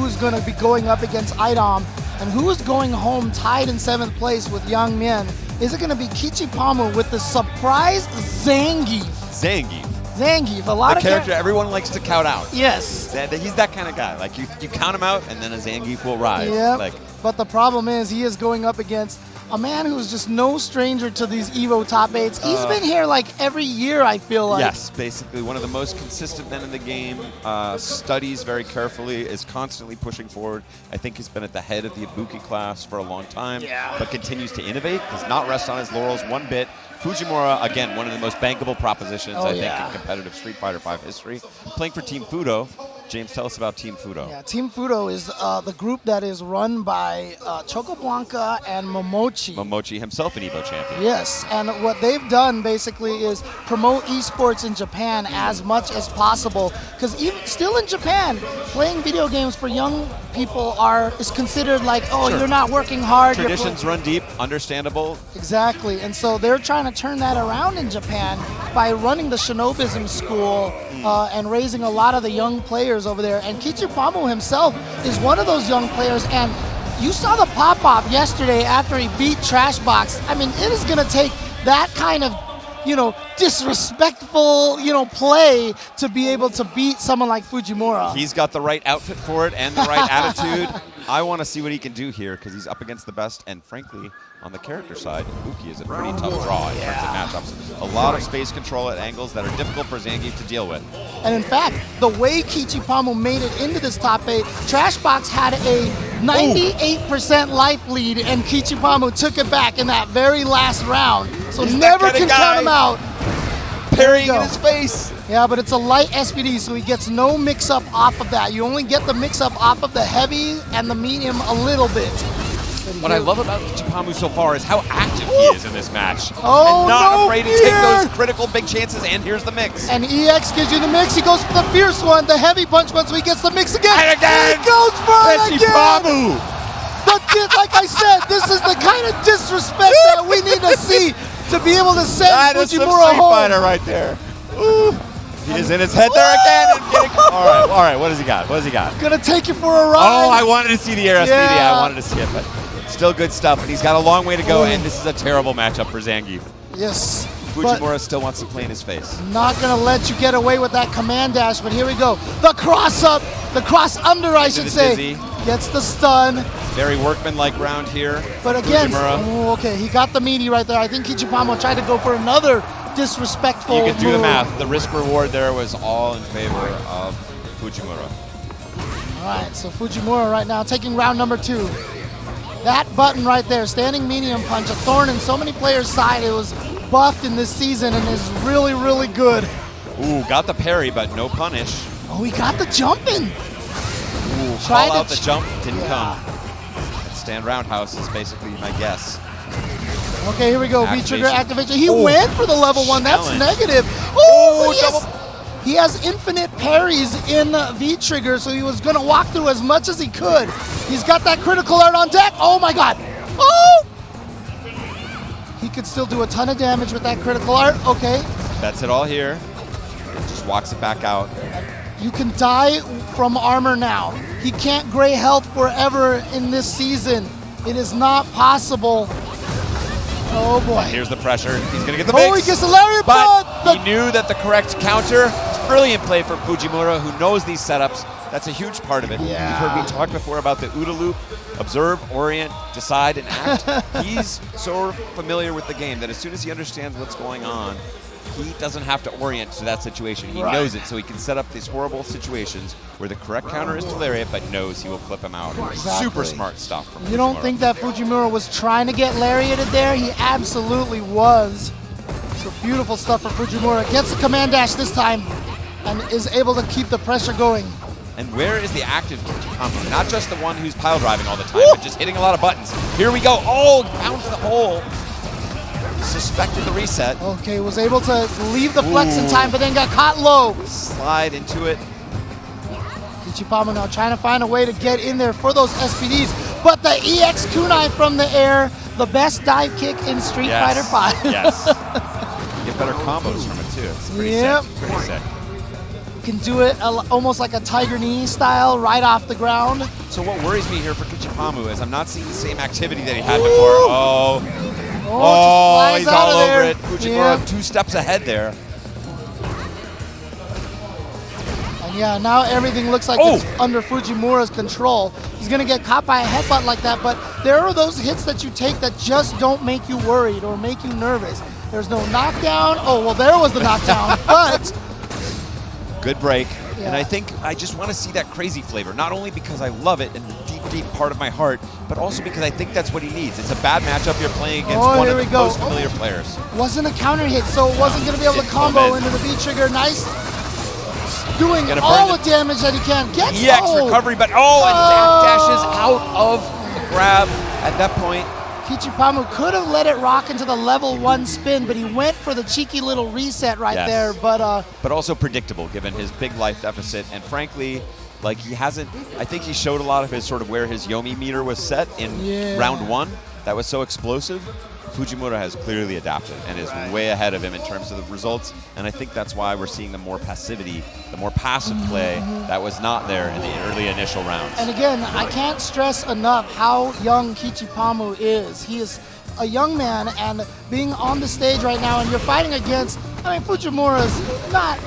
who's going to be going up against Idom, and who is going home tied in 7th place with Yang Mian? Is it going to be Kichipa-mu with the surprise Zangief? Zangief, a lot the of character everyone likes to count out. Yes. He's that kind of guy. Like you count him out, and then a Zangief will rise. Yep. Like, but the problem is he is going up against a man who's just no stranger to these EVO top 8s. He's been here like every year, I feel like. Yes, basically one of the most consistent men in the game. Studies very carefully, is constantly pushing forward. I think he's been at the head of the Ibuki class for a long time, but continues to innovate, does not rest on his laurels one bit. Fujimura, again, one of the most bankable propositions, I think, in competitive Street Fighter V history. Playing for Team Fudoh. James, tell us about Team Fudoh. Yeah, Team Fudoh is the group that is run by Chocoblanca and Momochi. Momochi himself an EVO champion. Yes, and what they've done basically is promote esports in Japan as much as possible. Because even still in Japan, playing video games for young people is considered like, oh, you're not working hard. Traditions run deep, understandable. Exactly, and so they're trying to turn that around in Japan by running the Shinobism school and raising a lot of the young players over there. And Kichipa-mu himself is one of those young players, and you saw the pop-off yesterday after he beat Trashbox. I mean, it is going to take that kind of, disrespectful, play to be able to beat someone like Fujimura. He's got the right outfit for it and the right attitude. I want to see what he can do here because he's up against the best, and frankly, on the character side, Ibuki is a pretty tough draw in terms of matchups. A lot of space control at angles that are difficult for Zangief to deal with. And in fact, the way Kichipa-mu made it into this top 8, Trashbox had a 98% life lead, and Kichipa-mu took it back in that very last round. So He's never can count him out. Parrying in his face. Yeah, but it's a light SPD, so he gets no mix-up off of that. You only get the mix-up off of the heavy and the medium a little bit. What I love about Kichipa-mu so far is how active he is in this match. Oh, and not afraid to take those critical big chances, and here's the mix. And EX gives you the mix. He goes for the fierce one, the heavy punch one, so he gets the mix again. And again! He goes for it again! Kichipa-mu! But like I said, this is the kind of disrespect that we need to see to be able to send Fujimura home. Fighter right there. Ooh. He is in his head there again. And all right, what does he got? What does he got? Gonna take you for a ride. Oh, I wanted to see the air SPD. I wanted to see it, but still good stuff. And he's got a long way to go, and this is a terrible matchup for Zangief. Yes. Fujimura still wants to play in his face. Not gonna let you get away with that command dash, but here we go. The cross up, the cross under, I should say. Dizzy. Gets the stun. Very workmanlike round here. But again, okay, he got the meaty right there. I think Kichipa-mu tried to go for another disrespectful You can do move. the math. The risk reward there was all in favor of Fujimura. All right, so Fujimura right now taking round number 2. That button right there, standing medium punch, a thorn in so many players' side. It was buffed in this season and is really, really good. Ooh, got the parry, but no punish. Oh, he got the jump in. Ooh, call out the jump, didn't come. Stand roundhouse is basically my guess. Okay, here we go. V-trigger activation. He went for the level 1. That's negative. He has infinite parries in V-trigger, so he was going to walk through as much as he could. He's got that critical art on deck. Oh my god. Oh! He could still do a ton of damage with that critical art. Okay. That's it all here. Just walks it back out. You can die from armor now. He can't gray health forever in this season. It is not possible. Oh boy. Here's the pressure. He's going to get the mix. Oh, he gets the lariat, but he knew that the correct counter. Brilliant play for Fujimura, who knows these setups. That's a huge part of it. Yeah. You've heard me talk before about the OODA loop. Observe, orient, decide, and act. He's so familiar with the game that as soon as he understands what's going on, he doesn't have to orient to that situation. He knows it, so he can set up these horrible situations where the correct counter is to lariat, but knows he will clip him out. Exactly. Super smart stuff from Fujimura. You don't think that Fujimura was trying to get lariated there? He absolutely was. So beautiful stuff for Fujimura. Gets the command dash this time and is able to keep the pressure going. And where is the active Kichipa-mu? Not just the one who's pile driving all the time, but just hitting a lot of buttons. Here we go. Oh, found the hole. Suspected the reset. Okay, was able to leave the flex in time, but then got caught low. Slide into it. Kichipa-mu now trying to find a way to get in there for those SPDs, but the EX kunai from the air, the best dive kick in Street Fighter V. Yes. You get better combos from it too. It's pretty sick. Pretty sick. can do it almost like a tiger knee style, right off the ground. So what worries me here for Kichipa-mu is I'm not seeing the same activity that he had before. He's all over it. Fujimura 2 steps ahead there. And yeah, now everything looks like it's under Fujimura's control. He's going to get caught by a headbutt like that, but there are those hits that you take that just don't make you worried or make you nervous. There's no knockdown. Oh, well, there was the knockdown, but... Good break. Yeah. And I think I just want to see that crazy flavor, not only because I love it in the deep, deep part of my heart, but also because I think that's what he needs. It's a bad matchup you're playing against one of the most familiar players. Wasn't a counter hit, so it wasn't going to be able to combo into the V-trigger. Nice. Doing all the damage that he can. EX recovery, but and back dashes out of the grab at that point. Kichipa-mu could have let it rock into the level 1 spin, but he went for the cheeky little reset there. But also predictable given his big life deficit, and frankly, like he hasn't. I think he showed a lot of his sort of where his Yomi meter was set in round 1. That was so explosive. Fujimura has clearly adapted and is way ahead of him in terms of the results, and I think that's why we're seeing the more passivity, the more passive play that was not there in the early initial rounds. And again, I can't stress enough how young Kichipa-mu is. He is a young man, and being on the stage right now, and you're fighting against, Fujimura's not...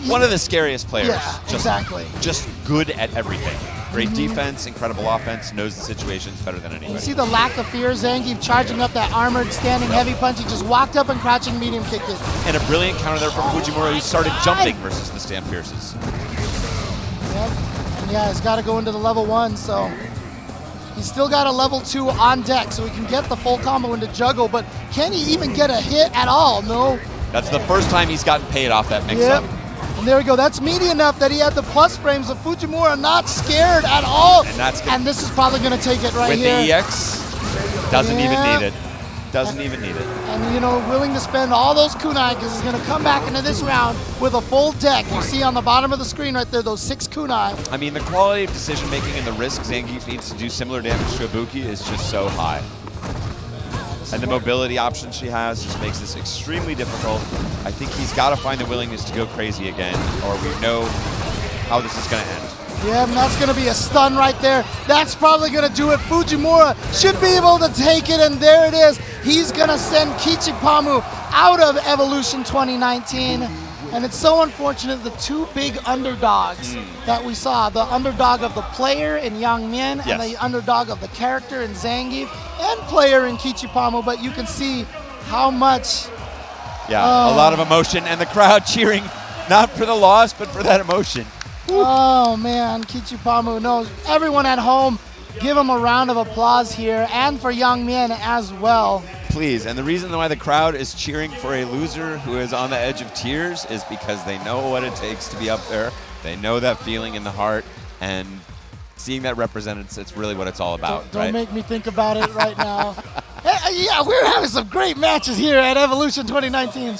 One of the scariest players. Yeah, exactly. Just good at everything. Great defense, incredible offense, knows the situations better than anybody. You see the lack of fear, Zangief charging up that armored standing heavy punch. He just walked up and crouching medium kicked it. And a brilliant counter there from Fujimura. He started jumping versus the stand pierces. Yep. And yeah, he's got to go into the level 1, so he's still got a level 2 on deck, so he can get the full combo into juggle, but can he even get a hit at all? No. That's the first time he's gotten paid off that mix-up. Yep. And there we go. That's meaty enough that he had the plus frames of Fujimura not scared at all. And this is probably going to take it right here. With the EX, doesn't even need it. Doesn't even need it. And, willing to spend all those kunai because he's going to come back into this round with a full deck. You see on the bottom of the screen right there, those 6 kunai. I mean, the quality of decision-making and the risk Zangief needs to do similar damage to Ibuki is just so high. And the mobility option she has just makes this extremely difficult. I think he's got to find the willingness to go crazy again, or we know how this is going to end. Yeah, and that's going to be a stun right there. That's probably going to do it. Fujimura should be able to take it, and there it is. He's going to send Kichipa-mu out of Evolution 2019. And it's so unfortunate, the 2 big underdogs that we saw, the underdog of the player in Yang Mian and the underdog of the character in Zangief and player in Kichipa-mu, but you can see how much... Yeah, a lot of emotion, and the crowd cheering not for the loss, but for that emotion. Oh, man, Kichipa-mu knows. Everyone at home, give him a round of applause here, and for Yang Mian as well. Please, and the reason why the crowd is cheering for a loser who is on the edge of tears is because they know what it takes to be up there. They know that feeling in the heart, and seeing that represented, it's really what it's all about. Don't make me think about it right now. Hey, yeah, we're having some great matches here at Evolution 2019.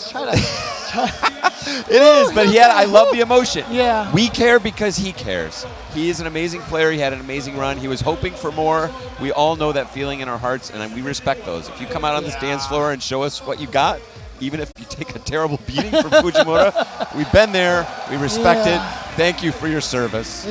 It is, but I love the emotion. Yeah. We care because he cares. He is an amazing player. He had an amazing run. He was hoping for more. We all know that feeling in our hearts, and we respect those. If you come out on this dance floor and show us what you got, even if you take a terrible beating from Fujimura, we've been there. We respect it. Thank you for your service.